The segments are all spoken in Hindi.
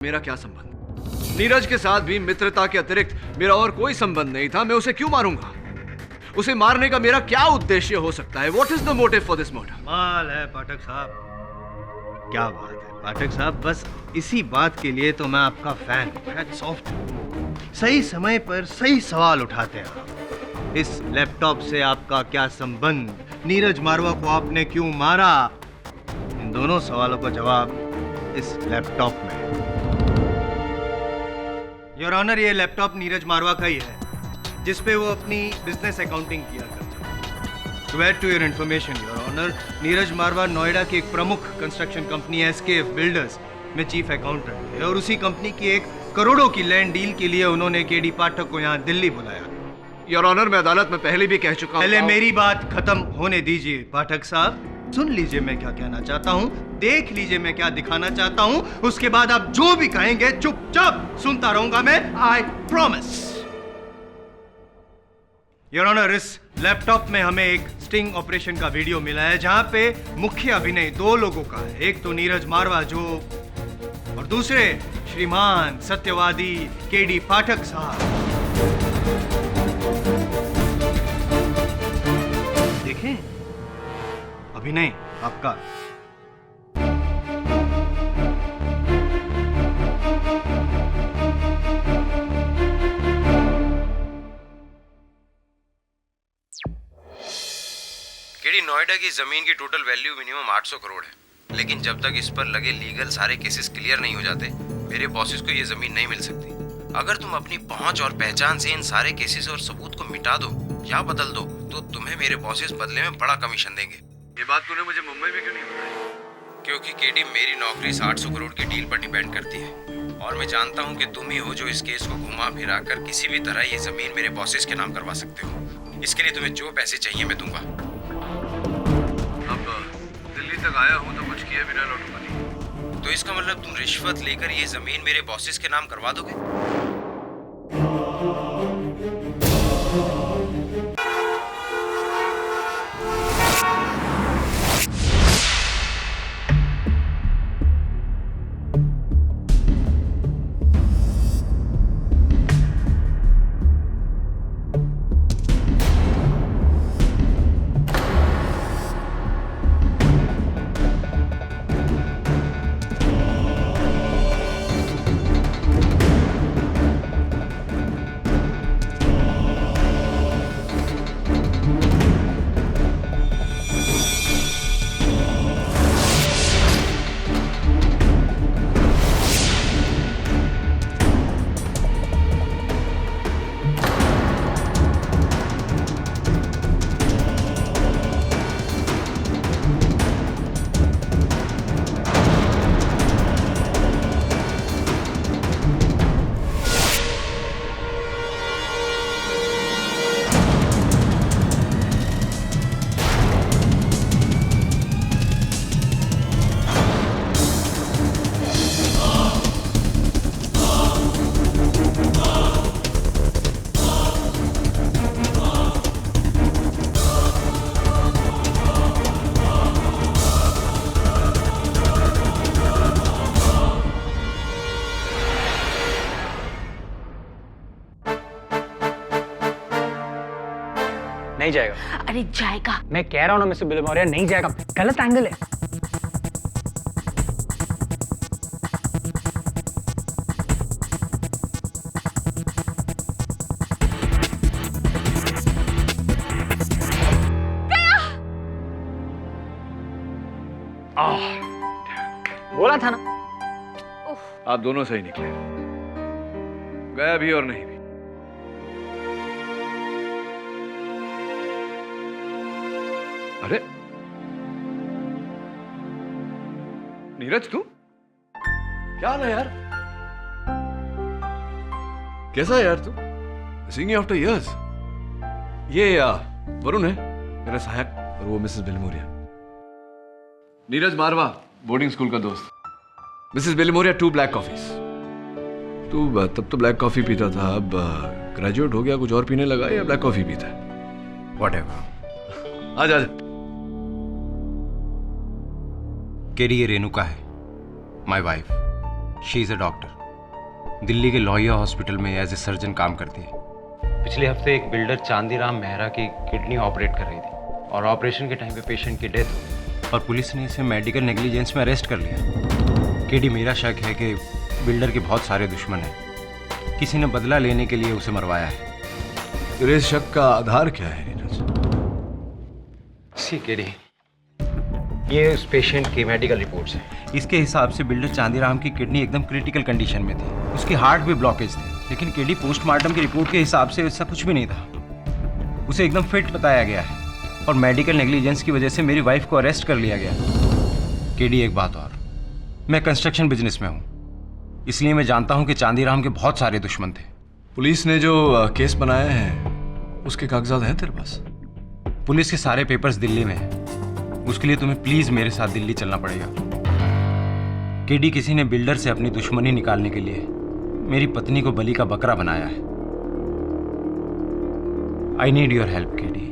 मेरा क्या संबंध? नीरज के साथ भी मित्रता के अतिरिक्त मेरा और कोई संबंध नहीं था। मैं उसे क्यों मारूंगा? उसे मारने का मेरा क्या उद्देश्य हो सकता है? What is the motive for this murder? कमाल है पाठक साहब, क्या बात है पाठक साहब। बस इसी बात के लिए तो मैं आपका फैन हूं। सही समय पर सही सवाल उठाते हैं आप। इस लैपटॉप से आपका क्या संबंध? नीरज मारवा को आपने क्यों मारा? इन दोनों सवालों का जवाब इस लैपटॉप में। योर ऑनर, ये लैपटॉप नीरज मारवा का ही है, जिसपे वो अपनी बिजनेस अकाउंटिंग किया करता है। To add to your information your honour, Neeraj Marwah Noida की एक प्रमुख कंस्ट्रक्शन कंपनी SKF बिल्डर्स में चीफ अकाउंटेंट है और उसी कंपनी की 1 करोड़ों की लैंड डील के लिए उन्होंने KD पाठक को यहाँ दिल्ली बुलाया। योर ऑनर, मैं अदालत में पहले भी कह चुका हूं। पहले मेरी बात खत्म होने दीजिए पाठक साहब। सुन लीजिए मैं क्या कहना चाहता हूँ, देख लीजिए मैं क्या दिखाना चाहता हूँ, उसके बाद आप जो भी कहेंगे चुपचाप सुनता रहूंगा मैं, आई प्रॉमिस। योर ऑनर, इस लैपटॉप में हमें एक स्टिंग ऑपरेशन का वीडियो मिला है जहां पे मुख्य अभिनय 2 लोगों का है। एक तो नीरज मारवा जो, और दूसरे श्रीमान सत्यवादी KD पाठक साहब। देखें अभिनय आपका। केडी, नोएडा की जमीन की टोटल वैल्यू मिनिमम 800 करोड़ है, लेकिन जब तक इस पर लगे लीगल सारे केसेस क्लियर नहीं हो जाते, मेरे बॉसेस को ये जमीन नहीं मिल सकती। अगर तुम अपनी पहुंच और पहचान से इन सारे केसेस और सबूत को मिटा दो या बदल दो, तो तुम्हें मेरे बॉसेस बदले में बड़ा कमीशन देंगे। ये बात तूने मुझे मुंबई में क्यों नहीं बताई? क्योंकि केडी, मेरी नौकरी 800 करोड़ की डील पर डिपेंड करती है और मैं जानता हूँ कि तुम ही हो जो इस केस को घुमा फिरा कर किसी भी तरह ये जमीन मेरे बॉसेस के नाम करवा सकते हो। इसके लिए तुम्हें जो पैसे चाहिए मैं दूंगा। अब दिल्ली तक आया हूँ तो कुछ किए बिना लौटूंगा नहीं। तो इसका मतलब तुम रिश्वत लेकर ये जमीन मेरे बॉसेस के नाम करवा दोगे? नहीं जाएगा। अरे जाएगा। मैं कह रहा हूँ ना मिस्टर बिलमोरिया, नहीं जाएगा। गलत एंगल है। बोला था ना। आप दोनों सही निकले, गया भी और नहीं भी। अरे नीरज, तू क्या हाल है यार? कैसा है यार तू? Seeing you after years. ये वरुण है मेरा सहायक और वो मिसेस बिलमोरिया। नीरज मारवा बोर्डिंग स्कूल का दोस्त। Mrs Bilimoria 2 black coffees. तू तब तो ब्लैक कॉफी पीता था, अब ग्रेजुएट हो गया, कुछ और पीने लगा या ब्लैक कॉफी पीता है? व्हाटएवर। आ जा। केडी, ये रेणुका है, my wife. She is a doctor, Delhi के लोहिया हॉस्पिटल में एज ए सर्जन काम करती है। पिछले हफ्ते एक बिल्डर चांदीराम मेहरा की किडनी ऑपरेट कर रही थी और ऑपरेशन के टाइम पे पेशेंट की डेथ हो गई और पुलिस ने इसे मेडिकल नेग्लिजेंस में अरेस्ट कर लिया। केडी, मेरा शक है कि बिल्डर के बहुत सारे दुश्मन हैं, किसी ने बदला लेने के लिए उसे मरवाया है। तेरे इस शक का आधार क्या है नीरज? सी केडी, ये उस पेशेंट की मेडिकल रिपोर्ट्स हैं। इसके हिसाब से बिल्डर चांदीराम की किडनी एकदम क्रिटिकल कंडीशन में थी, उसकी हार्ट भी ब्लॉकेज थी। लेकिन केडी, पोस्टमार्टम की रिपोर्ट के हिसाब से ऐसा कुछ भी नहीं था। उसे एकदम फिट बताया गया है और मेडिकल नेग्लिजेंस की वजह से मेरी वाइफ को अरेस्ट कर लिया गया। केडी, एक बात और, मैं कंस्ट्रक्शन बिजनेस में हूँ, इसलिए मैं जानता हूँ कि चांदीराम के बहुत सारे दुश्मन थे। पुलिस ने जो केस बनाया है उसके कागजात हैं तेरे पास? पुलिस के सारे पेपर्स दिल्ली में हैं। उसके लिए तुम्हें प्लीज मेरे साथ दिल्ली चलना पड़ेगा। केडी, किसी ने बिल्डर से अपनी दुश्मनी निकालने के लिए मेरी पत्नी को बलि का बकरा बनाया है। I need your help KD.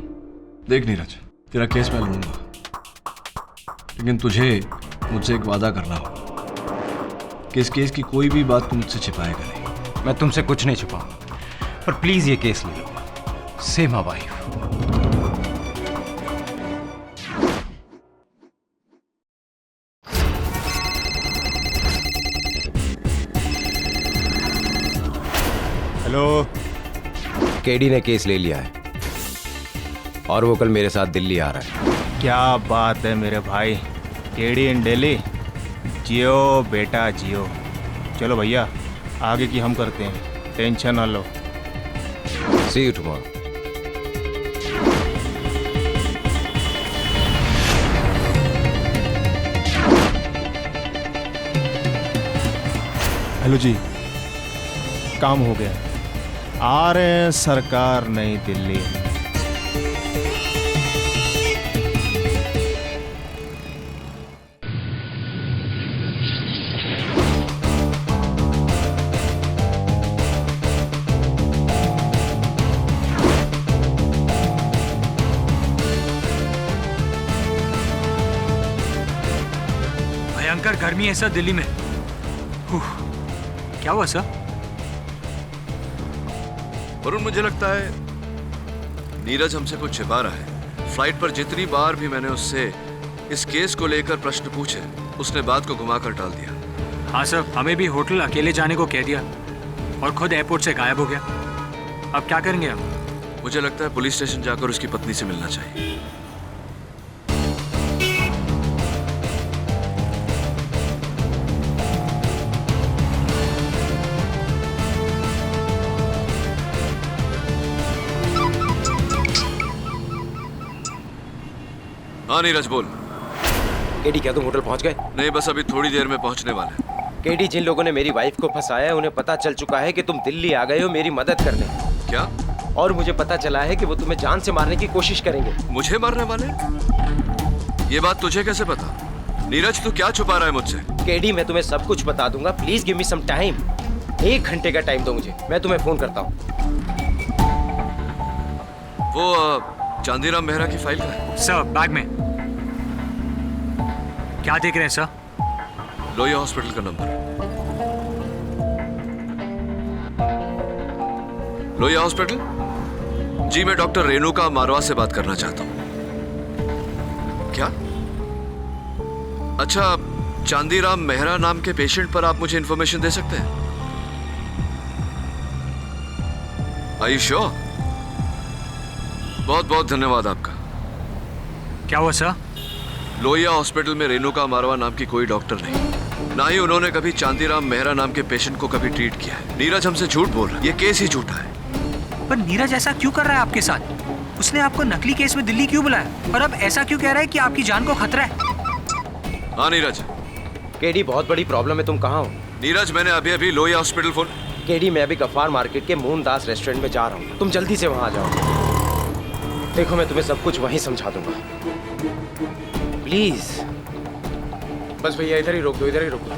देख नीरज, तेरा केस मैं लूंगा, लेकिन तुझे मुझसे एक वादा करना होगा कि इस केस की कोई भी बात तू मुझसे छिपाएगा नहीं। मैं तुमसे कुछ नहीं छुपाऊंगा, पर प्लीज ये केस ले लो। Save my wife. Hello. KD ने केस ले लिया है और वो कल मेरे साथ दिल्ली आ रहा है। क्या बात है मेरे भाई, केडी इन दिल्ली। जियो बेटा जियो। चलो भैया, आगे की हम करते हैं, टेंशन ना लो। सी यू टुमारो। हेलो जी, काम हो गया, आ रहे हैं सरकार नई दिल्ली। भयंकर गर्मी है सर दिल्ली में। क्या हुआ सर? वरुण, मुझे लगता है नीरज हमसे कुछ छिपा रहा है। फ्लाइट पर जितनी बार भी मैंने उससे इस केस को लेकर प्रश्न पूछे, उसने बात को घुमाकर टाल दिया। हाँ सर, हमें भी होटल अकेले जाने को कह दिया और खुद एयरपोर्ट से गायब हो गया। अब क्या करेंगे हम? मुझे लगता है पुलिस स्टेशन जाकर उसकी पत्नी से मिलना चाहिए। हाँ नीरज, बोल। केडी, क्या तुम होटल पहुंच गए? नहीं, बस अभी थोड़ी देर में पहुंचने वाले हैं। केडी, जिन लोगों ने मेरी वाइफ को फंसाया है उन्हें पता चल चुका है कि तुम दिल्ली आ गए हो मेरी मदद करने। क्या? और मुझे पता चला है कि वो तुम्हें जान से मारने की कोशिश करेंगे। मुझे मारने वाले? ये बात तुझे कैसे पता? नीरज, तू क्या छुपा रहा है मुझसे? केडी, मैं तुम्हें सब कुछ बता दूंगा। Please give me some time. 1 घंटे का टाइम दो मुझे, मैं तुम्हें फोन करता हूँ। वो चांदीराम मेहरा की फाइल का है? सर, बैग में। क्या देख रहे हैं सर? लोहिया हॉस्पिटल का नंबर। लोहिया हॉस्पिटल? जी, मैं डॉक्टर रेणुका मारवा से बात करना चाहता हूं। क्या? अच्छा, चांदीराम मेहरा नाम के पेशेंट पर आप मुझे इंफॉर्मेशन दे सकते हैं? Are you sure? बहुत बहुत धन्यवाद आपका। क्या हुआ सर? लोहिया हॉस्पिटल में रेणुका मारवा नाम की कोई डॉक्टर नहीं, ना ही उन्होंने कभी चांदीराम मेहरा नाम के पेशेंट को कभी ट्रीट किया है। नीरज हमसे झूठ बोल रहा है, ये केस ही झूठा है। पर नीरज ऐसा क्यों कर रहा है आपके साथ? उसने आपको नकली केस में दिल्ली क्यों बुलाया और अब ऐसा क्यों कह रहा है कि आपकी जान को खतरा है? हाँ नीरज। केडी, बहुत बड़ी प्रॉब्लम है, तुम कहाँ हो? नीरज, मैंने अभी अभी लोहिया हॉस्पिटल फोन। केडी, मैं अभी गफ्फार मार्केट के मोहनदास रेस्टोरेंट में जा रहा हूँ, तुम जल्दी से वहाँ आ जाओ। देखो, मैं तुम्हें सब कुछ वहीं समझा दूंगा, प्लीज। बस भैया, इधर ही रोक दो, इधर ही रोक दो।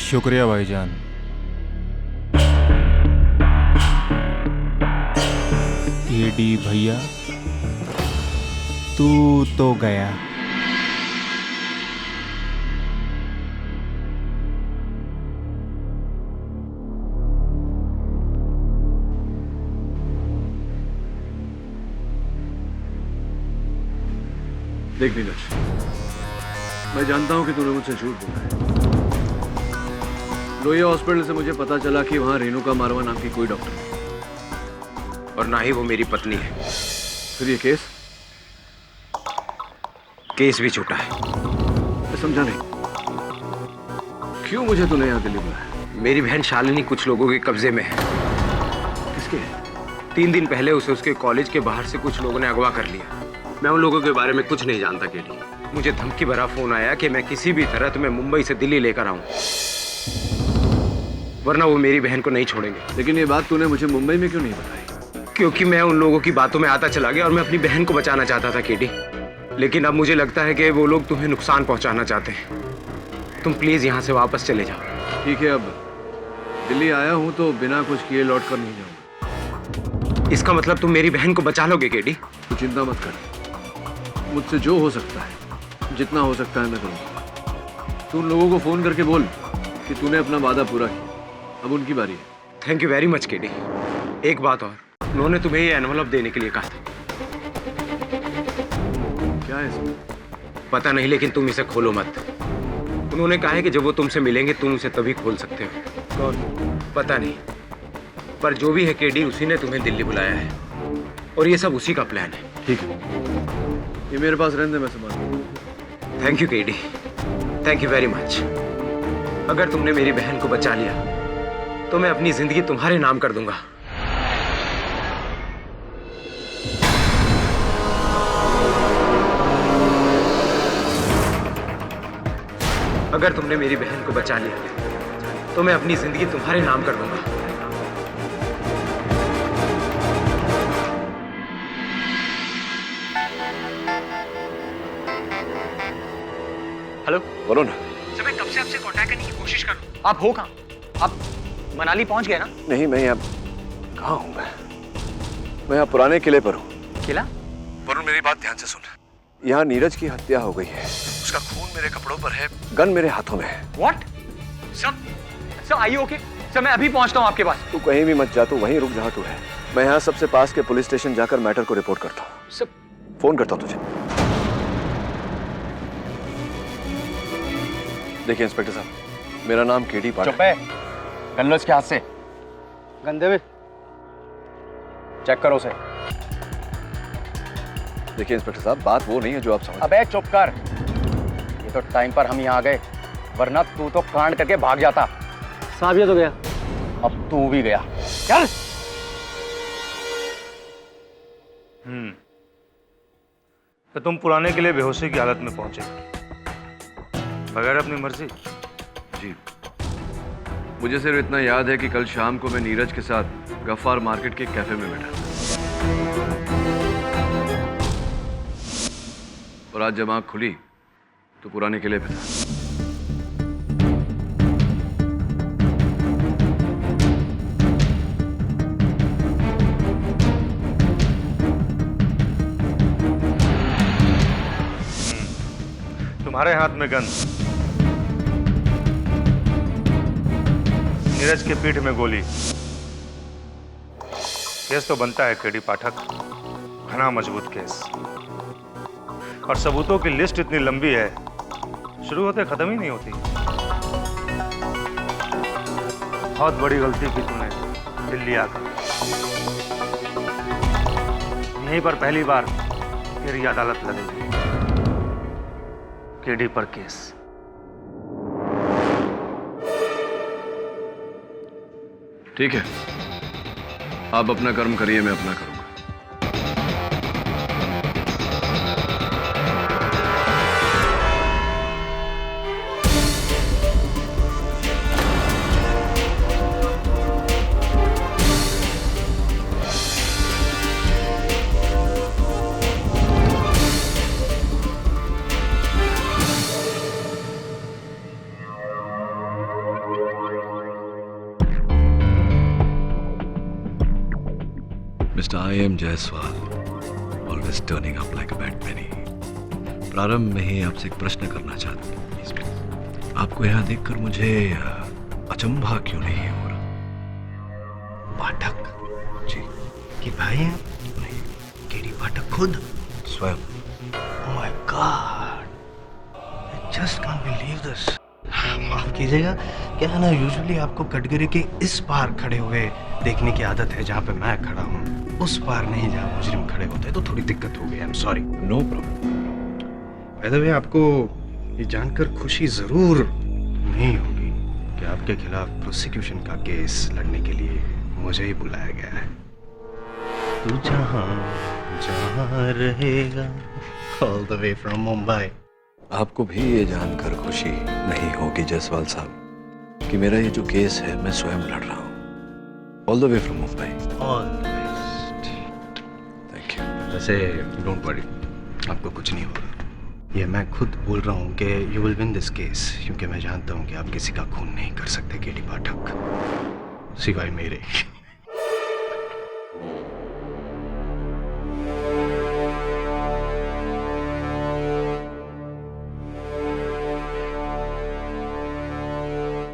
शुक्रिया भाईजान। केडी भैया, तू तो गया। देख नीरज, मैं जानता हूं कि तूने मुझसे झूठ बोला है। लोहिया हॉस्पिटल से मुझे पता चला कि वहां रेणुका मारवा नाम की कोई डॉक्टर नहीं, और ना ही वो मेरी पत्नी है। फिर ये केस भी झूठा है। मैं समझा नहीं, क्यों मुझे तूने यहाँ दिल्ली बुलाया? मेरी बहन शालिनी कुछ लोगों के कब्जे में है। किसके? 3 दिन पहले उसे उसके कॉलेज के बाहर से कुछ लोगों ने अगवा कर लिया। मैं उन लोगों के बारे में कुछ नहीं जानता केडी। मुझे धमकी भरा फोन आया कि मैं किसी भी तरह तुम्हें मुंबई से दिल्ली लेकर आऊं, वरना वो मेरी बहन को नहीं छोड़ेंगे। लेकिन ये बात तूने मुझे मुंबई में क्यों नहीं बताई? क्योंकि मैं उन लोगों की बातों में आता चला गया और मैं अपनी बहन को बचाना चाहता था केडी। लेकिन अब मुझे लगता है कि वो लोग तुम्हें नुकसान पहुंचाना चाहते हैं। तुम प्लीज यहाँ से वापस चले जाओ। ठीक है, अब दिल्ली आया हूँ तो बिना कुछ किए लौट कर नहीं जाऊंगा। इसका मतलब तुम मेरी बहन को बचा लोगे केडी? तू चिंता मत कर, मुझसे जो हो सकता है, जितना हो सकता है मैं करूंगा। तू उन लोगों को फोन करके बोल कि तूने अपना वादा पूरा किया, अब उनकी बारी है। Thank you very much KD. एक बात और, उन्होंने तुम्हें ये एनवलप देने के लिए कहा था। क्या है इसमें? पता नहीं, लेकिन तुम इसे खोलो मत। उन्होंने कहा है कि जब वो तुमसे मिलेंगे तुम उसे तभी खोल सकते हो। कौन? पता नहीं, पर जो भी है केडी, उसी ने तुम्हें दिल्ली बुलाया है और ये सब उसी का प्लान है। ठीक है, ये मेरे पास रहने दे, मैं संभालूंगा। Thank you KD, thank you very much. अगर तुमने मेरी बहन को बचा लिया तो मैं अपनी जिंदगी तुम्हारे नाम कर दूंगा। अगर तुमने मेरी बहन को बचा लिया तो मैं अपनी जिंदगी तुम्हारे नाम कर दूंगा। हेलो बोलो ना। सर, मैं कब से आपसे कांटेक्ट करने की कोशिश कर रहा हूँ। आप हो कहाँ? आप मनाली पहुंच गए ना? नहीं, मैं यहाँ कहाँ हूँ? मैं यहाँ पुराने किले पर हूँ। किला? वरुण, मेरी बात ध्यान से सुन। यहाँ नीरज की हत्या हो गई है, उसका खून मेरे कपड़ों पर है, गन मेरे हाथों में है। व्हाट? सर आइए। ओके सर, मैं अभी पहुंचता हूँ आपके पास। तू कहीं भी मत जा, तू वहीं रुक जहाँ तू है। मैं यहाँ सबसे पास के पुलिस स्टेशन जाकर मैटर को रिपोर्ट करता हूँ। सर फोन करता हूँ तुझे। देखिए इंस्पेक्टर साहब, मेरा नाम केडी पाठक। चुप है। गन लो इसके हाथ से। गंदे में चेक करो उसे। देखिए इंस्पेक्टर साहब, बात वो नहीं है जो आप समझ। अबे चुप कर। ये तो टाइम पर हम यहाँ आ गए, वरना तू तो कांड करके भाग जाता। साहब ये तो गया। अब तू भी गया। चल। तो तुम पुराने के लिए बेहोशी की हालत में पहुंचे बगैर अपनी मर्जी? जी, मुझे सिर्फ इतना याद है कि कल शाम को मैं नीरज के साथ गफ्फार मार्केट के कैफे में बैठा और आज जब आँख खुली तो पुराने किले पे था। तुम्हारे हाथ में गन, नीरज के पीठ में गोली। केस तो बनता है केडी पाठक, घना मजबूत केस, और सबूतों की लिस्ट इतनी लंबी है, शुरू होते खत्म ही नहीं होती। बहुत बड़ी गलती की तूने दिल्ली आकर। यहीं पर पहली बार तेरी अदालत लगेगी, केडी पर केस। ठीक है, आप अपना कर्म करिए, मैं अपना करूंगा। Mister I am Jaiswal, always turning up like a bad penny. प्रारंभ में ही आपसे एक प्रश्न करना चाहता हूँ। प्लीज, आपको यहाँ देखकर मुझे अचंभा क्यों नहीं हो रहा? पाठक जी कि भाई हैं नहीं, केडी पाठक खुद? स्वयं। Oh my God! I just can't believe this. माफ कीजिएगा, क्या है ना, यूजुअली आपको कटघरे के इस पार खड़े हुए देखने की आदत है जहाँ पे मैं खड़ा हूँ, उस पार नहीं जहाँ मुजरिम खड़े होते हैं, तो थोड़ी दिक्कत हो गई। I am sorry. No problem. By the way, आपको ये जानकर खुशी जरूर नहीं होगी कि आपके खिलाफ प्रोसिक्यूशन का केस लड़ने के लिए मुझे ही बुलाया गया है। तू जहाँ जहाँ रहेगा, all the way from Mumbai. आपको भी ये जानकर खुशी नहीं होगी जायसवाल साहब कि मेरा ये जो केस है मैं स्वयं लड़ रहा हूँ, all the way from Mumbai. All the best. Thank you. वैसे डोंट वरी, आपको कुछ नहीं होगा। ये मैं खुद बोल रहा हूँ कि you will win this case, क्योंकि मैं जानता हूँ कि आप किसी का खून नहीं कर सकते केडी पाठक, सिवाय मेरे।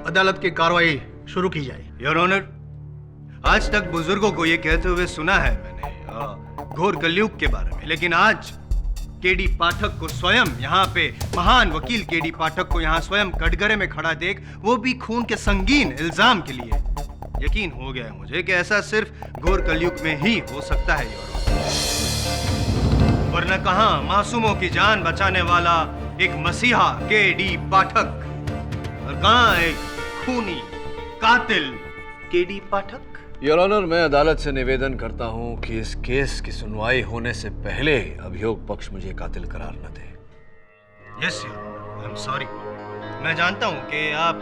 अदालत की कार्रवाई शुरू की जाए। योर ऑनर, आज तक बुजुर्गों को ये कहते हुए सुना है मैंने घोर कलयुग के बारे में, लेकिन आज केडी पाठक को स्वयं यहाँ पे, महान वकील केडी पाठक को यहाँ स्वयं कटघरे में खड़ा देख, वो भी खून के संगीन इल्जाम के लिए, यकीन हो गया है मुझे कि ऐसा सिर्फ घोर कलयुग में ही हो सकता है योर ऑनर। वरना कहाँ मासूमों की जान बचाने वाला एक मसीहा केडी पाठक, और कहाँ एक खूनी कातिल केडी पाठक। योर ऑनर, मैं अदालत से निवेदन करता हूं कि इस केस की सुनवाई होने से पहले अभियोग पक्ष मुझे कातिल करार न दे। Yes your honour, I am sorry. मैं जानता हूं कि आप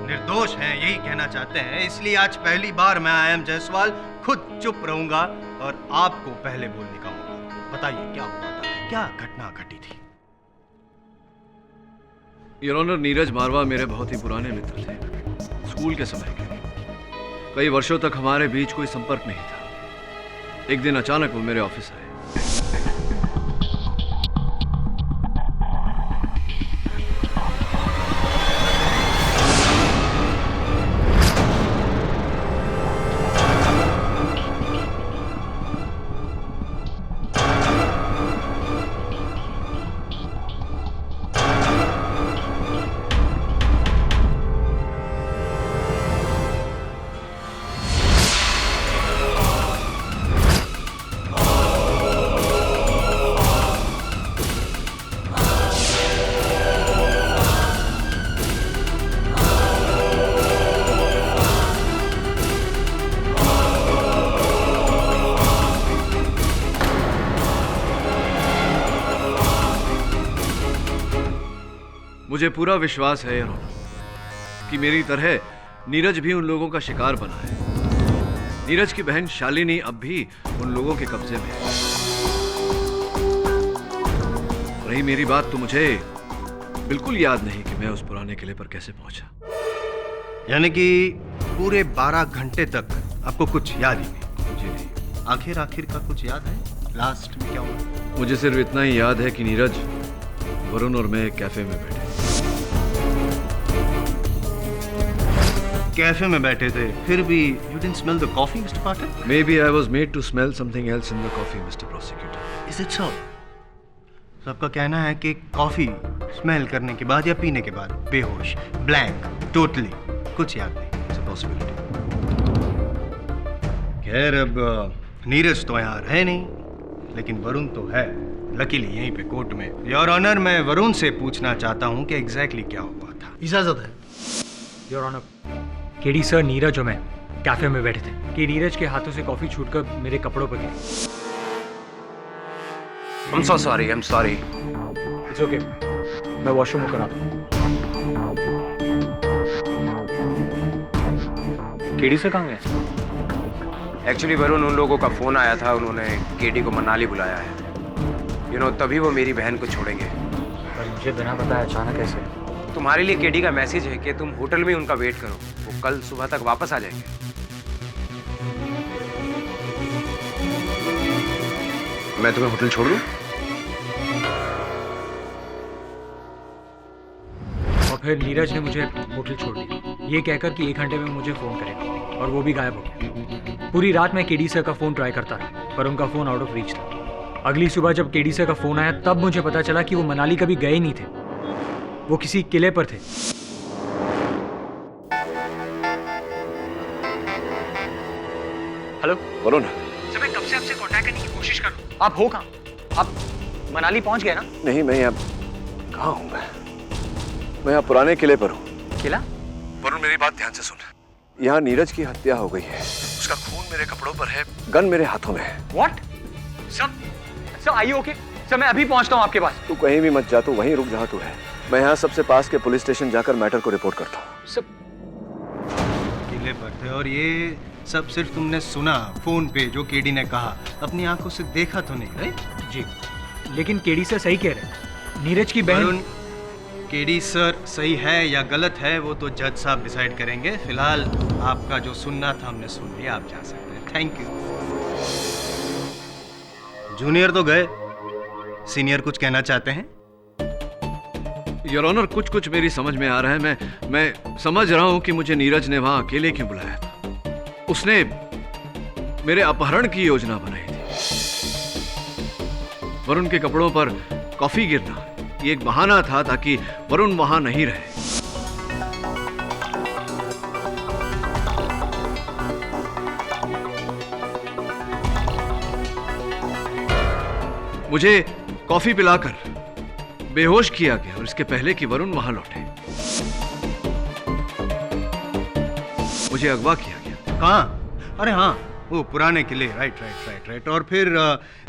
निर्दोष हैं, यही कहना चाहते हैं, इसलिए आज पहली बार मैं आई एम जायसवाल खुद चुप रहूंगा और आपको पहले बोलने का मौका। बताइए क्या हुआ था, क्या घटना घटी थी? योर ऑनर, नीरज मारवा मेरे बहुत ही पुराने मित्र थे, स्कूल के समय के। कई वर्षों तक हमारे बीच कोई संपर्क नहीं था। एक दिन अचानक वो मेरे ऑफिस आए। मुझे पूरा विश्वास है योर ऑनर कि मेरी तरह नीरज भी उन लोगों का शिकार बना है। नीरज की बहन शालिनी अब भी उन लोगों के कब्जे में है। रही मेरी बात, तो मुझे बिल्कुल याद नहीं कि मैं उस पुराने किले पर कैसे पहुंचा। यानी कि पूरे 12 घंटे तक आपको कुछ याद ही नहीं? जी नहीं। आखिर का कुछ याद है? लास्ट में क्या हुआ? मुझे सिर्फ इतना ही याद है कि नीरज, वरुण और मैं एक कैफे में बैठे। कैफे में बैठे थे, फिर भी you didn't smell the coffee, Mr. Pathak? Maybe I was made to smell something else in the coffee, Mr. Prosecutor. Is it so? तो आपका कहना है कि कॉफी स्मेल करने के बाद या पीने के बाद बेहोश, ब्लैंक, टोटली कुछ याद नहीं। It's a possibility. खैर, अब नीरज तो यहाँ रहे नहीं, लेकिन वरुण तो है, लकीली यहीं पे कोर्ट में। योर ऑनर, मैं वरुण से पूछना चाहता हूँ कि एग्जैक्टली क्या हुआ था। इजाजत है। Your honour, KD sir, Neeraj और मैं कैफे में बैठे थे कि नीरज के हाथों से कॉफी छूटकर मेरे कपड़ों पर गिरी। I'm so sorry, I'm sorry. It's okay, मैं वॉशरूम होकर आता हूँ। केडी सर कहाँ गए? एक्चुअली वरुण, उन लोगों का फोन आया था, उन्होंने केडी को मनाली बुलाया है। तभी वो मेरी बहन को छोड़ेंगे। पर मुझे बिना बताए अचानक कैसे? तुम्हारे लिए केडी का मैसेज है कि तुम होटल में उनका वेट करो, वो कल सुबह तक वापस आ जाएंगे। मैं तुम्हें होटल छोड़ दूं? और फिर नीरज ने मुझे होटल छोड़ दिया, ये कहकर कि 1 घंटे में मुझे फ़ोन करेगा, और वो भी गायब हो गया। पूरी रात मैं केडी सर का फ़ोन ट्राई करता रहा, पर उनका फ़ोन आउट ऑफ रीच था। अगली सुबह जब केडी सर का फ़ोन आया, तब मुझे पता चला कि वो मनाली कभी गए नहीं थे, वो किसी किले पर थे। हेलो वरुण, सर, मैं कब से आपसे कांटेक्ट करने की कोशिश कर रहा हूँ। आप हो कहाँ? आप मनाली पहुंच गए ना? नहीं, मैं यहाँ कहाँ हूँ? मैं यहाँ पुराने किले पर हूँ। किला? वरुण, मेरी बात ध्यान से सुन। यहाँ नीरज की हत्या हो गई है, उसका खून मेरे कपड़ों पर है, गन मेरे हाथों में है। What? सर आइए ओके सर, मैं अभी पहुंचता हूँ आपके पास। तू कहीं भी मत जा, तू वहीं रुक जहाँ तू है। मैं यहाँ सबसे पास के पुलिस स्टेशन जाकर मैटर को रिपोर्ट करता हूँ। सर किले पर थे और ये सब सिर्फ तुमने सुना फोन पे जो केडी ने कहा, अपनी आंखों से देखा तो नहीं, राइट? जी, लेकिन केडी सर सही कह रहे हैं। नीरज की बहन। केडी सर सही है या गलत है वो तो जज साहब डिसाइड करेंगे। फिलहाल आपका जो सुनना था हमने सुन लिया, आप जा सकते हैं। Thank you. जूनियर तो गए, सीनियर कुछ कहना चाहते हैं? योर ऑनर, कुछ मेरी समझ में आ रहा है। मैं समझ रहा हूँ कि मुझे नीरज ने वहाँ अकेले क्यों बुलाया था। उसने मेरे अपहरण की योजना बनाई थी। वरुण के कपड़ों पर कॉफी गिरना ये एक बहाना था ताकि वरुण वहां नहीं रहे। मुझे कॉफी पिलाकर बेहोश किया गया और इसके पहले कि वरुण वहां लौटे मुझे अगवा किया गया। कहाँ? अरे हाँ, वो पुराने किले। राइट। और फिर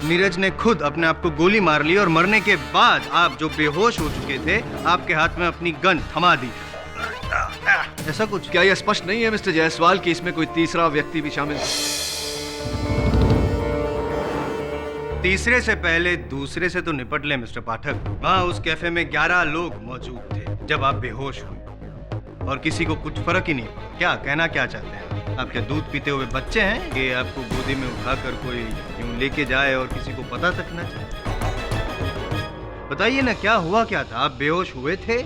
नीरज ने खुद अपने आप को गोली मार ली और मरने के बाद आप जो बेहोश हो चुके थे, आपके हाथ में अपनी गन थमा दी, ऐसा कुछ? क्या यह स्पष्ट नहीं है मिस्टर जायसवाल कि इसमें कोई तीसरा व्यक्ति भी शामिल था? तीसरे से पहले दूसरे से तो निपट ले मिस्टर पाठक। वहाँ उस कैफे में 11 लोग मौजूद थे जब आप बेहोश हुए और किसी को कुछ फर्क ही नहीं पड़ा। क्या कहना क्या चाहते हैं आप? क्या दूध पीते हुए बच्चे हैं कि आपको गोदी में उठाकर कोई यूं लेके जाए और किसी को पता तक ना चले? बताइए ना, क्या हुआ क्या था? आप बेहोश हुए थे?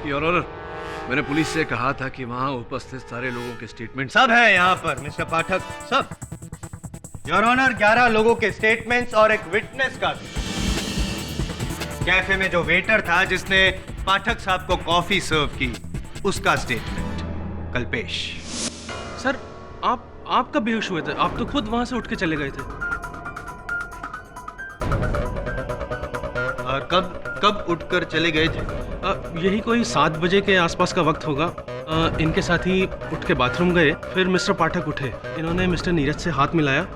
योर ऑनर, मैंने पुलिस से कहा था कि वहां उपस्थित सारे लोगों के स्टेटमेंट सब है यहाँ पर मिस्टर पाठक, सब। योर ऑनर, 11 लोगों के स्टेटमेंट्स और एक विटनेस का भी। कैफे में जो वेटर था जिसने पाठक साहब को कॉफी सर्व की, उसका स्टेटमेंट। कल्पेश। सर, आप कब बेहोश हुए थे? आप तो खुद वहां से उठ के चले गए थे। और कब उठकर चले गए थे? यही कोई 7 बजे के आसपास का वक्त होगा। इनके साथ ही उठ के बाथरूम गए, फिर मिस्टर पाठक उठे। इन्होंने मिस्टर नीरज से हाथ मिलाया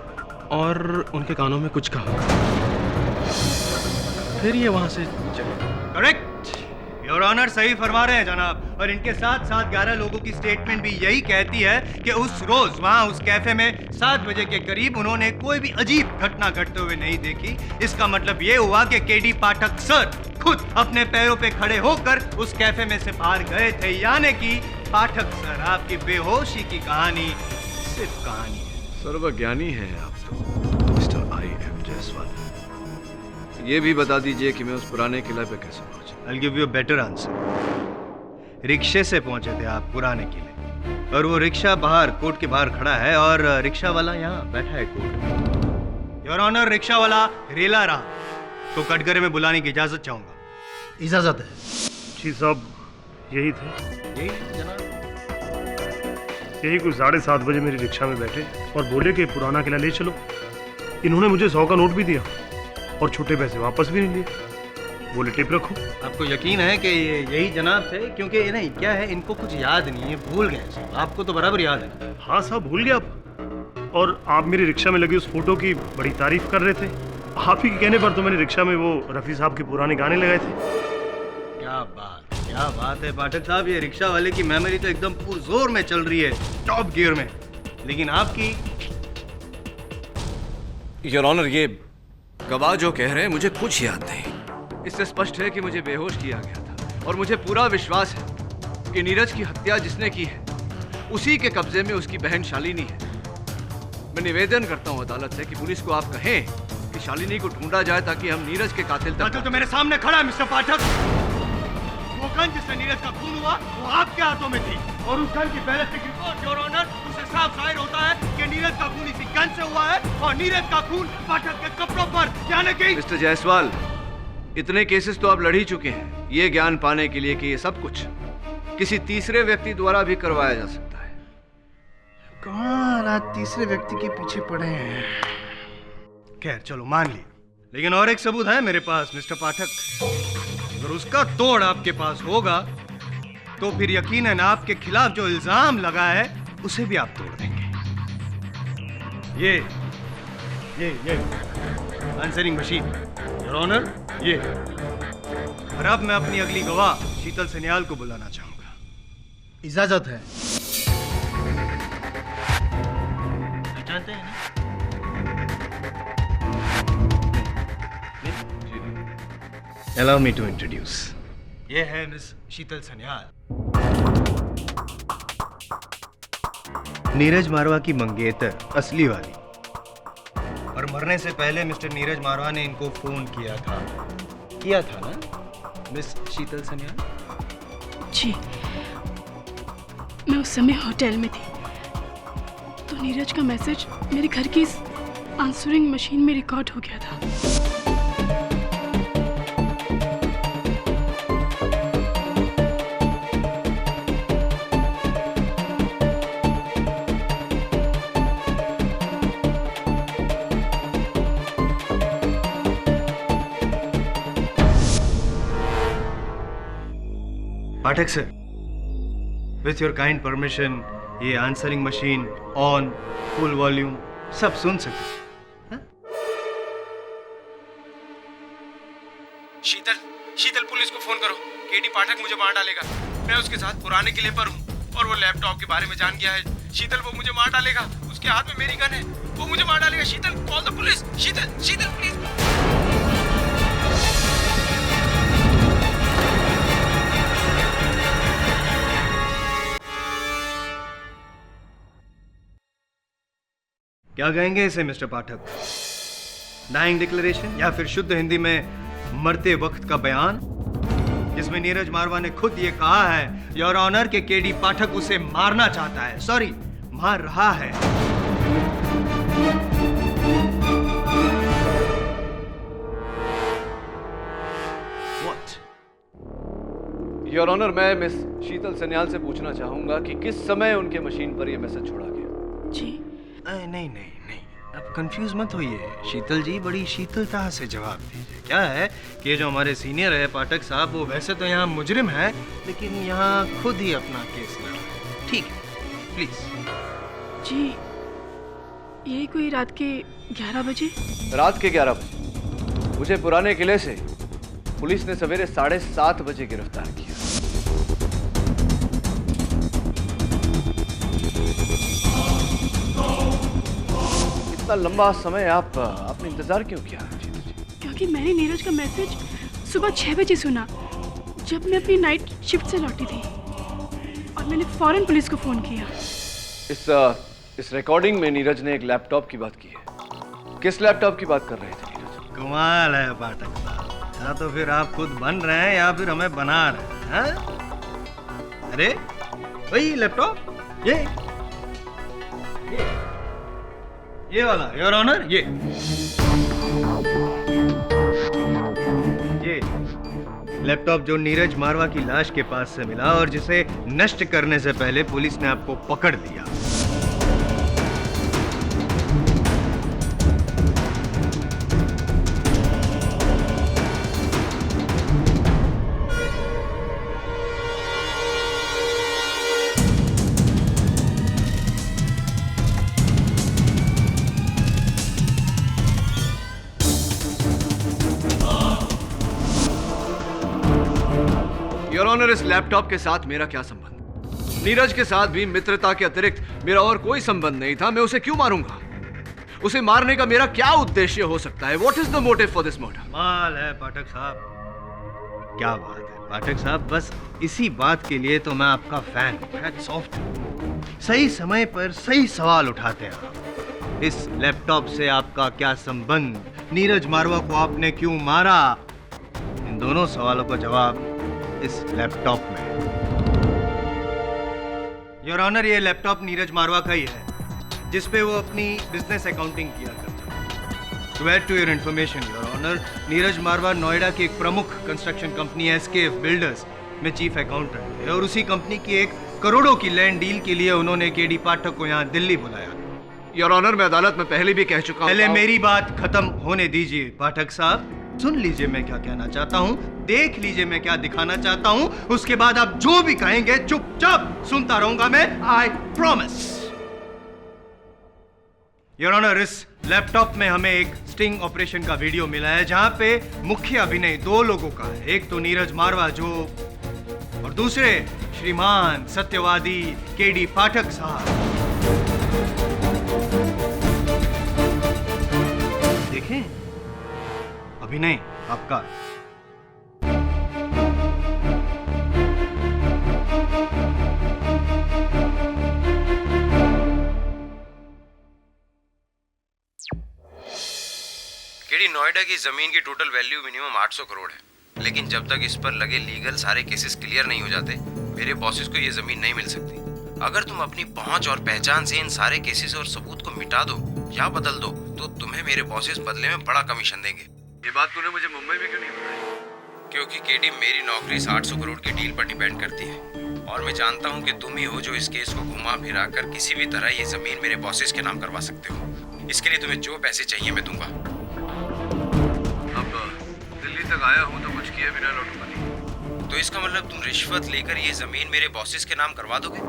और उनके कानों में कुछ कहा, फिर ये वहां से चले। करेक्ट, योर ऑनर सही फरमा रहे हैं जनाब। और इनके साथ साथ 11 लोगों की स्टेटमेंट भी यही कहती है कि उस रोज वहां उस कैफे में 7 बजे के करीब उन्होंने कोई भी अजीब घटना घटते हुए नहीं देखी। इसका मतलब ये हुआ कि केडी पाठक सर खुद अपने पैरों पे खड़े होकर उस कैफे में से बाहर गए थे। यानी कि पाठक सर, आपकी बेहोशी की कहानी सिर्फ कहानी है। सर्वज्ञानी है आप तो मिस्टर I.M. जायसवाल। ये भी बता दीजिए कि मैं उस पुराने किले पे कैसे पहुंचा? I'll give you a better answer. रिक्शे से पहुंचे थे आप पुराने किले, और वो रिक्शा बाहर कोर्ट के बाहर खड़ा है और रिक्शा वाला यहाँ बैठा है कोर्ट। योर ऑनर, रिक्शा वाला रेला रहा तो कटघरे में बुलाने की इजाजत चाहूंगा। इजाजत है। जी साहब, यही थे। यही कुछ 7:30 बजे मेरी रिक्शा में बैठे और बोले कि पुराना किला ले चलो। इन्होंने मुझे 100 का नोट भी दिया और छोटे पैसे वापस भी नहीं लिए। बोले टिप रखो। आपको यकीन है कि ये यही जनाब थे? क्योंकि ये नहीं, क्या है, इनको कुछ याद नहीं है, भूल गए सब। आपको तो बराबर याद है। हाँ साहब, भूल गया आप। और आप मेरी रिक्शा में लगी उस फोटो की बड़ी तारीफ कर रहे थे। आप ही के कहने पर तो मैंने रिक्शा में वो रफ़ी साहब के पुराने गाने लगाए थे। क्या बात है पाठक साहब, ये रिक्शा वाले की मेमोरी तो एकदम पुरजोर में चल रही है, टॉप गियर में। लेकिन आपकी? योर ऑनर, ये गवाह जो कह रहे हैं मुझे कुछ याद नहीं। इससे स्पष्ट है कि मुझे बेहोश किया गया था और मुझे पूरा विश्वास है कि नीरज की हत्या जिसने की है उसी के कब्जे में उसकी बहन शालिनी है। मैं निवेदन करता हूं अदालत से कि पुलिस को आप कहें कि कि शालिनी को ढूंढा जाए ताकि हम नीरज के कातिल कातिल तो मेरे सामने खड़ा है मिस्टर पाठक। वो गन जिससे नीरज का खून हुआ वो आपके हाथों में थी, और उस गन की बैलिस्टिक रिपोर्ट योर ऑनर उससे साफ जाहिर होता है कि नीरज का खून इसी गन से हुआ है, और नीरज का खून पाठक के कपड़ों पर, यानी कि मिस्टर जायसवाल, इतने केसेस तो आप लड़ ही चुके हैं ये ज्ञान पाने के लिए कि ये सब कुछ किसी तीसरे व्यक्ति द्वारा भी करवाया जा सकता है। कौन आज तीसरे व्यक्ति के पीछे पड़े हैं? खैर चलो मान लिया, लेकिन और एक सबूत है मेरे पास मिस्टर पाठक। अगर उसका तोड़ आपके पास होगा तो फिर यकीनन आपके खिलाफ जो इल्जाम लगा है उसे भी आप तोड़ देंगे। ये आंसरिंग मशीन योर ऑनर, ये। और अब मैं अपनी अगली गवाह शीतल सन्याल को बुलाना चाहूंगा। इजाजत है। जानते हैं ना? Allow me to introduce. ये है मिस शीतल सन्याल, नीरज मारवा की मंगेतर, असली वाली। और मरने से पहले मिस्टर नीरज मारवा ने इनको फोन किया था ना मिस शीतल सन्याल? जी, मैं उस समय होटल में थी, तो नीरज का मैसेज मेरे घर की इस आंसरिंग मशीन में रिकॉर्ड हो गया था। Pathak sir, with your kind permission ये answering machine on, full volume, सब सुन सके। शीतल पुलिस को फोन करो। केडी पाठक मुझे मार डालेगा। मैं उसके साथ पुराने किले पर हूँ और वो लैपटॉप के बारे में जान गया है। शीतल, वो मुझे मार डालेगा। उसके हाथ में मेरी गन है, वो मुझे मार डालेगा। Sheetal, call the police. Sheetal please. क्या कहेंगे इसे मिस्टर पाठक? डाइंग डिक्लेरेशन या फिर शुद्ध हिंदी में मरते वक्त का बयान, जिसमें नीरज मारवा ने खुद ये कहा है योर ऑनर के केडी पाठक उसे मारना चाहता है, सॉरी मार रहा है। What? योर ऑनर, मैं मिस शीतल सन्याल से पूछना चाहूंगा कि किस समय उनके मशीन पर यह मैसेज छोड़ा गया। जी नहीं, अब कंफ्यूज मत होइए शीतल जी, बड़ी शीतलता से जवाब दीजिए। क्या है कि जो हमारे सीनियर है पाठक साहब, वो वैसे तो यहाँ मुजरिम है, लेकिन यहाँ खुद ही अपना केस लड़ रहे हैं। ठीक है, प्लीज। जी, यही कोई रात के 11 बजे? रात के 11 बजे मुझे पुराने किले से पुलिस ने सवेरे 7:30 बजे गिरफ्तार किया। इतना लंबा समय आपने इंतजार क्यों किया? क्योंकि मैंने नीरज का मैसेज सुबह 6 बजे सुना, जब मैं अपनी नाइट शिफ्ट से लौटी थी, और मैंने फौरन पुलिस को फोन किया। इस रिकॉर्डिंग में नीरज ने एक लैपटॉप की बात की है। किस लैपटॉप की बात कर रहे थे नीरज? कमाल है पाठक साहब, या तो फिर आप खुद बन रहे हैं या फिर हमें बना रहे हैं। अरे वही लैपटॉप, ये वाला योर ऑनर, ये लैपटॉप जो नीरज मारवा की लाश के पास से मिला और जिसे नष्ट करने से पहले पुलिस ने आपको पकड़ लिया। योर ऑनर, इस लैपटॉप के साथ मेरा क्या संबंध? नीरज के साथ भी मित्रता के अतिरिक्त मेरा और कोई संबंध नहीं था। मैं उसे क्यों मारूंगा? उसे मारने का मेरा क्या उद्देश्य हो सकता है? What is the motive for this murder? कमाल है पाठक साहब, क्या बात है पाठक साहब। बस इसी बात के लिए तो मैं आपका फैन हूं। सॉफ्ट, सही समय पर सही सवाल उठाते हैं आप। इस लैपटॉप से आपका क्या संबंध? नीरज मारवा को आपने क्यों मारा? इन दोनों सवालों का जवाब इस लैपटॉप में है। योर ऑनर, ये लैपटॉप नीरज मारवा का ही है, जिस पे वो अपनी बिजनेस अकाउंटिंग किया करता है। To add to your information your honour, Neeraj Marwah Noida की एक प्रमुख कंस्ट्रक्शन कंपनी SKF बिल्डर्स में चीफ अकाउंटेंट है और उसी कंपनी की 1 करोड़ों की लैंड डील के लिए उन्होंने केडी पाठक को यहाँ दिल्ली बुलाया। योर ऑनर, मैं अदालत में पहले भी कह चुका हूँ। पहले मेरी बात खत्म होने दीजिए पाठक साहब। सुन लीजिए मैं क्या कहना चाहता हूँ, देख लीजिए मैं क्या दिखाना चाहता हूँ, उसके बाद आप जो भी कहेंगे चुपचाप सुनता रहूंगा मैं, आई प्रॉमिस। योर ऑनर, इस लैपटॉप में हमें एक स्टिंग ऑपरेशन का वीडियो मिला है जहां पे मुख्य अभिनय 2 लोगों का है। एक तो नीरज मारवा जो, और दूसरे श्रीमान सत्यवादी केडी पाठक साहब। देखें अभिनय आपका। केडी, नोएडा की जमीन की टोटल वैल्यू मिनिमम 800 करोड़ है, लेकिन जब तक इस पर लगे लीगल सारे केसेस क्लियर नहीं हो जाते, मेरे बॉसेस को ये जमीन नहीं मिल सकती। अगर तुम अपनी पहुंच और पहचान से इन सारे केसेस और सबूत को मिटा दो या बदल दो, तो तुम्हें मेरे बॉसेस बदले में बड़ा कमीशन देंगे। ये बात तूने मुझे मुंबई में क्यों नहीं बताई? क्योंकि केडी, मेरी नौकरी इस 800 करोड़ की डील पर डिपेंड करती है और मैं जानता हूँ कि तुम ही हो जो इस केस को घुमा फिरा कर किसी भी तरह ये जमीन मेरे बॉसेस के नाम करवा सकते हो। इसके लिए तुम्हें जो पैसे चाहिए मैं दूंगा। अब दिल्ली तक आया हूँ तो कुछ किए बिना लौटूंगा नहीं। तो इसका मतलब तुम रिश्वत लेकर ये जमीन मेरे बॉसेस के नाम करवा दोगे?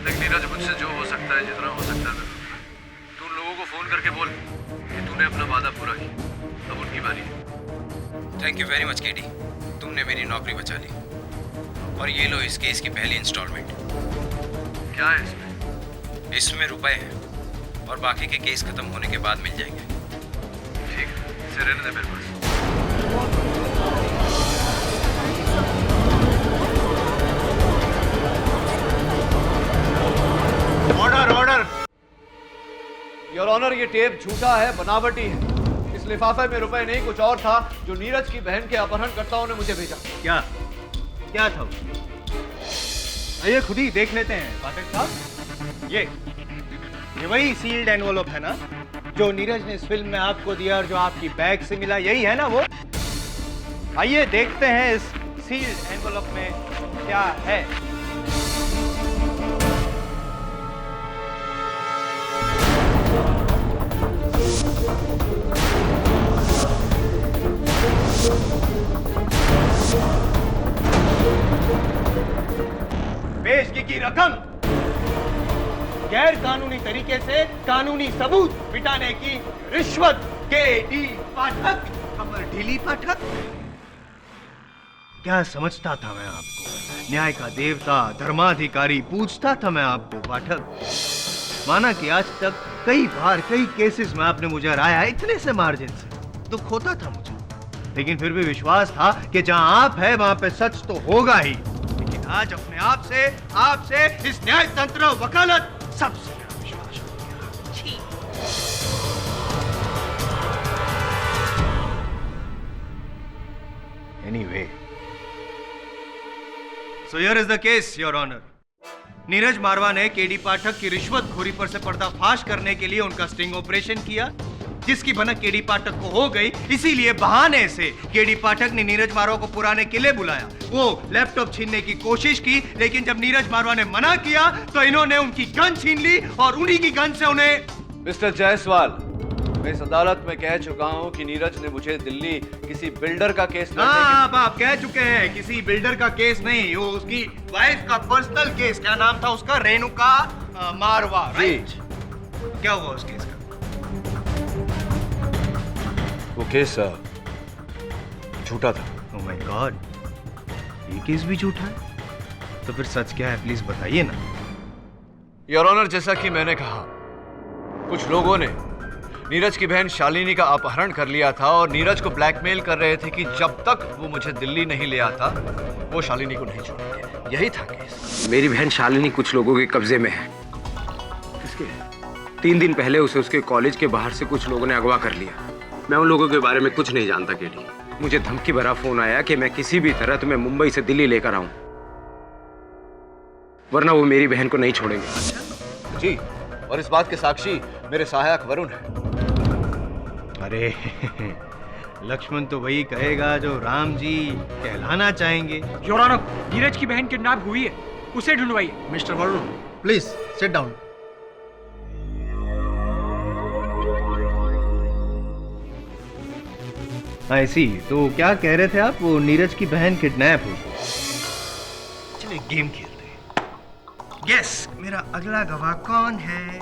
लेकिन नीरज, मुझसे जो हो सकता है, जितना हो सकता है, तू लोगों को फोन करके बोल कि तूने अपना वादा पूरा किया। अब उनकी बारी है। Thank you very much KD, तुमने मेरी नौकरी बचा ली। और ये लो इस केस की पहली इंस्टॉलमेंट। क्या है इसमें? इसमें रुपए हैं और बाकी के केस खत्म होने के बाद मिल जाएंगे। ठीक है, इसे रहने दे मेरे पास। Order order. योर ऑनर, ये टेप झूठा है, बनावटी है। इस लिफाफे में रुपए नहीं, कुछ और था जो नीरज की बहन के अपहरणकर्ताओं ने मुझे भेजा। क्या क्या था? आइए खुद ही देख लेते हैं पाठक साहब। ये वही सील्ड एनवलप है ना जो नीरज ने इस फिल्म में आपको दिया और जो आपकी बैग से मिला, यही है ना वो? आइए देखते हैं इस सील्ड एनवलप में क्या है। पेशगी की रकम गैर कानूनी तरीके से कानूनी सबूत मिटाने की रिश्वत। केडी पाठक, खबर ढीली पाठक। क्या समझता था मैं आपको? न्याय का देवता, धर्माधिकारी पूछता था मैं आपको पाठक। माना कि आज तक कई बार कई केसेस में आपने मुझे हराया, इतने से मार्जिन से दुख होता था मुझे, लेकिन फिर भी विश्वास था कि जहां आप है वहां पे सच तो होगा ही। लेकिन आज अपने आपसे इस न्याय तंत्र, वकालत, सबसे मेरा विश्वास हो गया। Anyway, so here is the case your honour. Neeraj Marwah ने केडी पाठक की रिश्वतखोरी पर से पर्दाफाश करने के लिए उनका स्टिंग ऑपरेशन किया, जिसकी भनक केडी पाठक को हो गई। इसीलिए बहाने से केडी पाठक ने नीरज मारवा को पुराने किले बुलाया, वो लैपटॉप छीनने की कोशिश की, लेकिन जब नीरज मारवा ने मना किया तो इन्होंने उनकी गन छीन ली और उन्हीं की गन से उन्हें। मिस्टर जायसवाल, मैं इस अदालत में कह चुका हूं कि नीरज ने मुझे दिल्ली किसी बिल्डर का केस आप कह चुके हैं, किसी बिल्डर का केस नहीं, वो उसकी वाइफ का पर्सनल केस। क्या नाम था उसका? रेणुका मारवा, राइट? क्या हुआ उस केस का? वो केस झूठा था। ओह माय गॉड, ये केस भी झूठा है? तो फिर सच क्या है, प्लीज बताइए ना। योर ऑनर, जैसा कि मैंने कहा, कुछ लोगों ने नीरज की बहन शालिनी का अपहरण कर लिया था और नीरज को ब्लैकमेल कर रहे थे कि जब तक वो मुझे दिल्ली नहीं ले आता वो शालिनी को नहीं छोड़ेंगे। यही था केस। मेरी बहन शालिनी कुछ लोगों के कब्जे में है। किसके? 3 दिन पहले उसे उसके कॉलेज के बाहर से कुछ लोगों ने अगवा कर लिया। मैं उन लोगों के बारे में कुछ नहीं जानता केडी। मुझे धमकी भरा फोन आया कि मैं किसी भी तरह तुम्हें मुंबई से दिल्ली लेकर आऊं, वरना वो मेरी बहन को नहीं छोड़ेंगे। जी, और इस बात के साक्षी मेरे सहायक वरुण है। अरे लक्ष्मण तो वही कहेगा जो राम जी कहलाना चाहेंगे। योर ऑनर, नीरज की बहन किडनैप हुई है, उसे ढूंढवाइए। Mister Varun, please sit down. ऐसी तो क्या कह रहे थे आप? वो नीरज की बहन किडनैप हुई। चलिए गेम खेलते हैं। यस, मेरा अगला गवाह कौन है?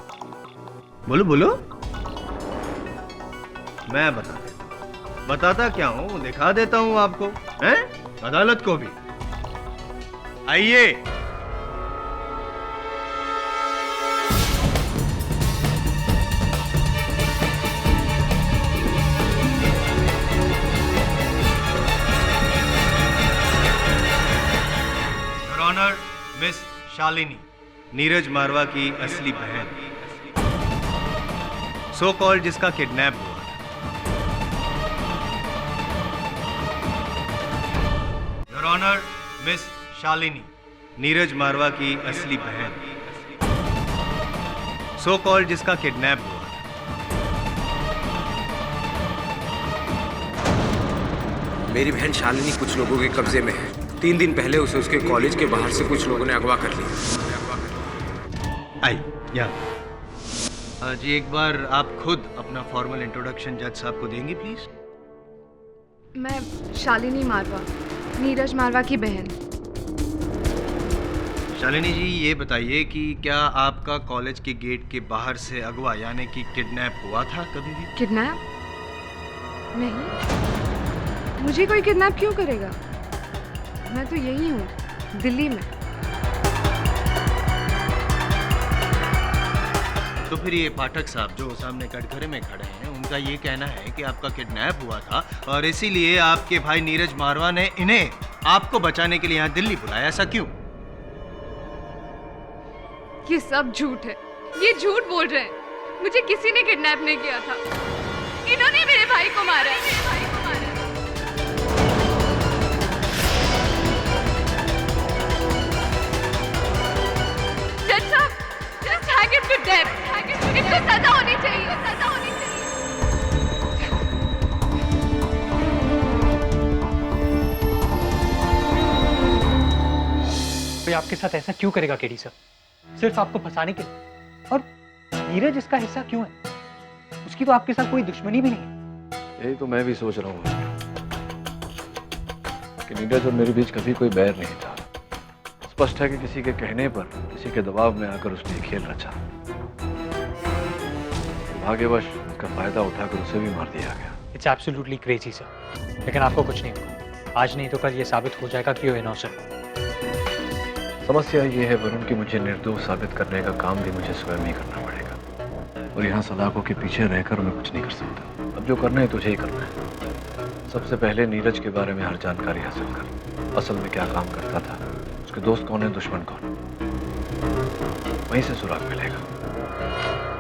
बोलो बोलो। मैं बताता क्या हूं, दिखा देता हूं आपको, हैं? अदालत को भी। आइए। Your honour, miss Shalini, Neeraj Marwah की असली बहन, सो कॉल्ड जिसका किडनैप हुआ। Your honour, miss Shalini, Neeraj Marwah की असली बहन, सो कॉल्ड जिसका किडनैप हुआ। मेरी बहन शालिनी कुछ लोगों के कब्जे में है। 3 दिन पहले उसे उसके कॉलेज के बाहर से कुछ लोगों ने अगवा कर लिया। आई या जी, एक बार आप खुद अपना फॉर्मल इंट्रोडक्शन जज साहब को देंगी प्लीज? मैं शालिनी मारवा, नीरज मारवा की बहन। शालिनी जी, ये बताइए कि क्या आपका कॉलेज के गेट के बाहर से अगवा यानी कि किडनैप हुआ था कभी भी? किडनैप? नहीं, मुझे कोई किडनैप क्यों करेगा? मैं तो यही हूँ, दिल्ली में। तो फिर ये पाठक साहब जो सामने कटघरे में खड़े हैं, उनका ये कहना है कि आपका किडनैप हुआ था और इसीलिए आपके भाई नीरज मारवा ने इन्हें आपको बचाने के लिए यहाँ दिल्ली बुलाया। ऐसा क्यों? ये सब झूठ है, ये झूठ बोल रहे हैं। मुझे किसी ने किडनैप नहीं किया था, इन्होंने मेरे भाई को मारा है। जज साहब, just hang him to death। इसको सजा होनी चाहिए, सजा होनी चाहिए। भाई आपके साथ ऐसा क्यों करेगा केडी सर? सिर्फ आपको फंसाने के लिए। और नीरज इसका हिस्सा क्यों है? उसकी तो आपके साथ कोई दुश्मनी भी नहीं है। यही तो मैं भी सोच रहा हूँ कि नीरज और मेरे बीच कभी कोई बैर नहीं था। स्पष्ट है कि किसी के कहने पर, किसी के दबाव में आकर उसने खेल रचा। भाग्यवश इसका फायदा उठाकर उसे भी मार दिया गया। इट्स एब्सोल्युटली क्रेजी सर, लेकिन आपको कुछ नहीं होगा। आज नहीं तो कल ये साबित हो जाएगा कि वो इनोसेंट। समस्या ये है वरुण कि मुझे निर्दोष साबित करने का काम भी मुझे स्वयं ही करना पड़ेगा और यहाँ सलाखों के पीछे रहकर मैं कुछ नहीं कर सकता। अब जो करना है तुझे ही करना है। सबसे पहले नीरज के बारे में हर जानकारी हासिल कर। असल में क्या काम करता था, उसके दोस्त कौन है, दुश्मन कौन, वहीं से सुराग मिलेगा।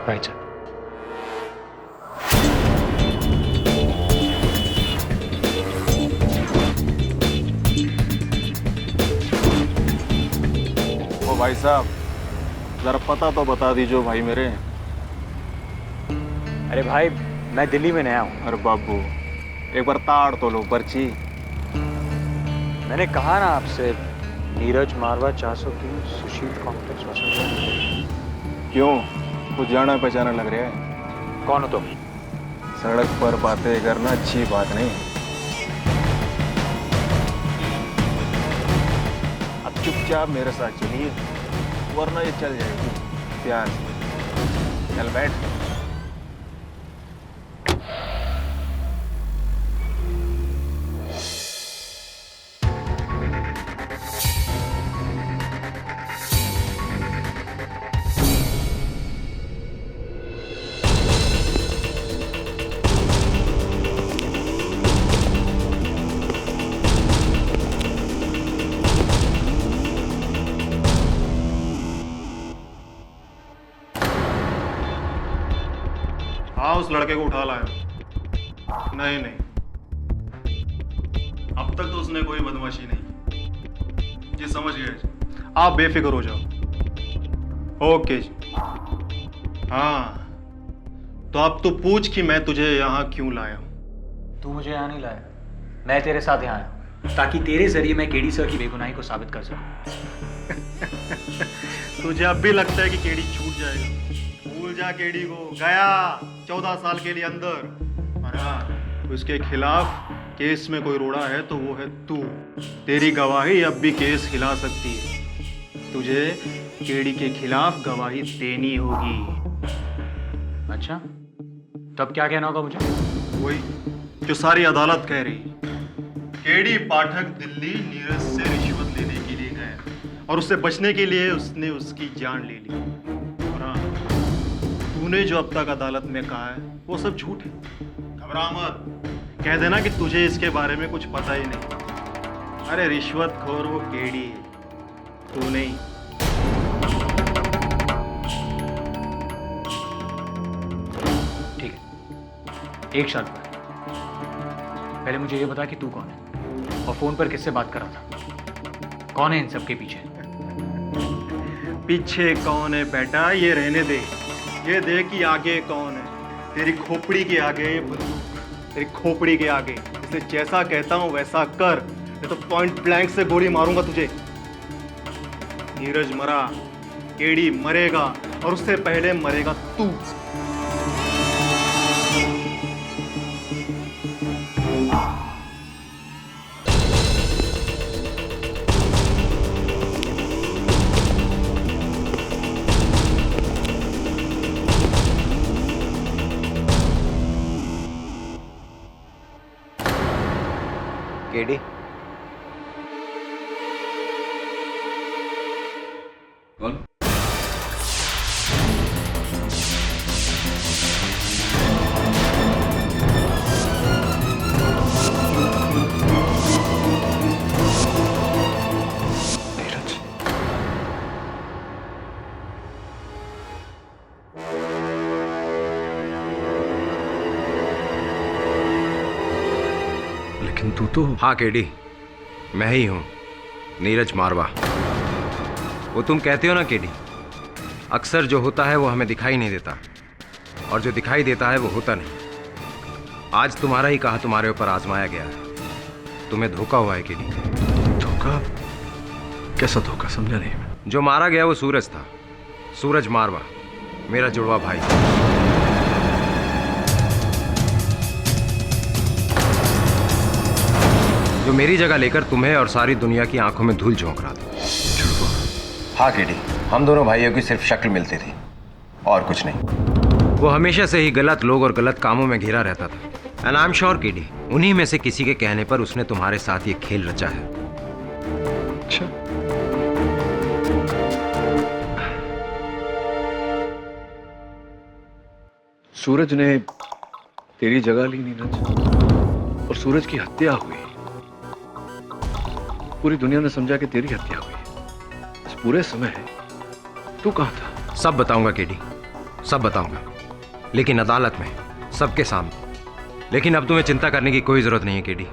Right sir. ओ भाई साहब, जरा पता तो बता दीजिए भाई मेरे। अरे भाई, मैं दिल्ली में नया हूँ। अरे बाबू, एक बार ताड़ तो लो पर्ची। मैंने कहा ना आपसे, नीरज मारवा 403 सुशील कॉम्प्लेक्स वसंत। क्यों, कुछ जाना पहचाना लग रहा है? कौन हो तुम? सड़क पर बातें करना अच्छी बात नहीं। अब चुपचाप मेरे साथ चलिए, वरना ये चल जाएगी प्यार से। चल बैठ। हाँ, उस लड़के को उठा लाया। नहीं नहीं, अब तक तो उसने कोई बदमाशी नहीं की। जी समझ गए जी, आप बेफिक्र हो जाओ। ओके जी। हाँ, तो अब तू पूछ कि मैं तुझे यहाँ क्यों लाया हूँ। तू मुझे यहाँ नहीं लाया, मैं तेरे साथ यहाँ आया हूँ ताकि तेरे जरिए मैं केडी सर की बेगुनाही को साबित कर सकूं। तुझे अब भी लगता है कि केडी छूट जाएगा? भूल जा केडी को, गया 14 साल के लिए अंदर। और हाँ, उसके खिलाफ केस में कोई रोड़ा है तो वो है तू। तेरी गवाही अब भी केस हिला सकती है। तुझे केडी के खिलाफ गवाही देनी होगी। अच्छा, तब क्या कहना होगा मुझे? वही जो सारी अदालत कह रही। केडी पाठक दिल्ली नीरज से रिश्वत लेने के लिए गया और उससे बचने के लिए उसने उसकी जान ले ली। और हाँ, तूने जो अब तक अदालत में कहा है वो सब झूठ है। घबरा मत, कह देना कि तुझे इसके बारे में कुछ पता ही नहीं। अरे रिश्वतखोर वो केडी है, तू नहीं। ठीक है, एक शर्त पर। पहले मुझे ये बता कि तू कौन है और फोन पर किससे बात कर रहा था? कौन है इन सब के पीछे? पीछे कौन है बेटा, ये रहने दे। ये दे कि आगे कौन है। तेरी खोपड़ी के आगे ये बंदूक, तेरी खोपड़ी के आगे। इसलिए जैसा कहता हूं वैसा कर, नहीं तो पॉइंट ब्लैंक से गोली मारूंगा तुझे। नीरज मरा, केडी मरेगा और उससे पहले मरेगा तू। केडी, कौन? नीरज। लेकिन तू तो। हाँ केडी, मैं ही हूं, नीरज मारवा। वो तुम कहते हो ना केडी, अक्सर जो होता है वो हमें दिखाई नहीं देता और जो दिखाई देता है वो होता नहीं। आज तुम्हारा ही कहा तुम्हारे ऊपर आजमाया गया है। तुम्हें धोखा हुआ है केडी। धोखा? कैसा धोखा, समझा नहीं मैं। जो मारा गया वो सूरज था, सूरज मारवा, मेरा जुड़वा भाई। जो मेरी जगह लेकर तुम्हें और सारी दुनिया की आंखों में धूल झोंक रहा था। हाँ केडी, हम दोनों भाइयों की सिर्फ शक्ल मिलती थी और कुछ नहीं। वो हमेशा से ही गलत लोग और गलत कामों में घिरा रहता था। And I am sure KD, उन्हीं में से किसी के कहने पर उसने तुम्हारे साथ ये खेल रचा है। अच्छा, सूरज ने तेरी जगह ली नीरज, और सूरज की हत्या हुई। पूरी दुनिया ने समझा कि तेरी हत्या हुई। इस पूरे समय तू कहां था? सब बताऊंगा केडी, सब बताऊंगा, लेकिन अदालत में, सबके सामने। लेकिन अब तुम्हें चिंता करने की कोई जरूरत नहीं है केडी,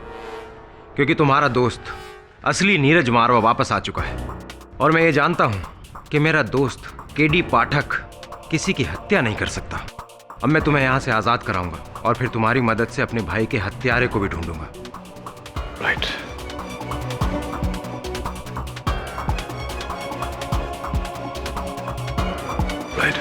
क्योंकि तुम्हारा दोस्त असली नीरज मारवा वापस आ चुका है। और मैं ये जानता हूं कि मेरा दोस्त केडी पाठक किसी की हत्या नहीं कर सकता। अब मैं तुम्हें यहां से आजाद कराऊंगा और फिर तुम्हारी मदद से अपने भाई के हत्यारे को भी ढूंढूंगा। राइट। राइट।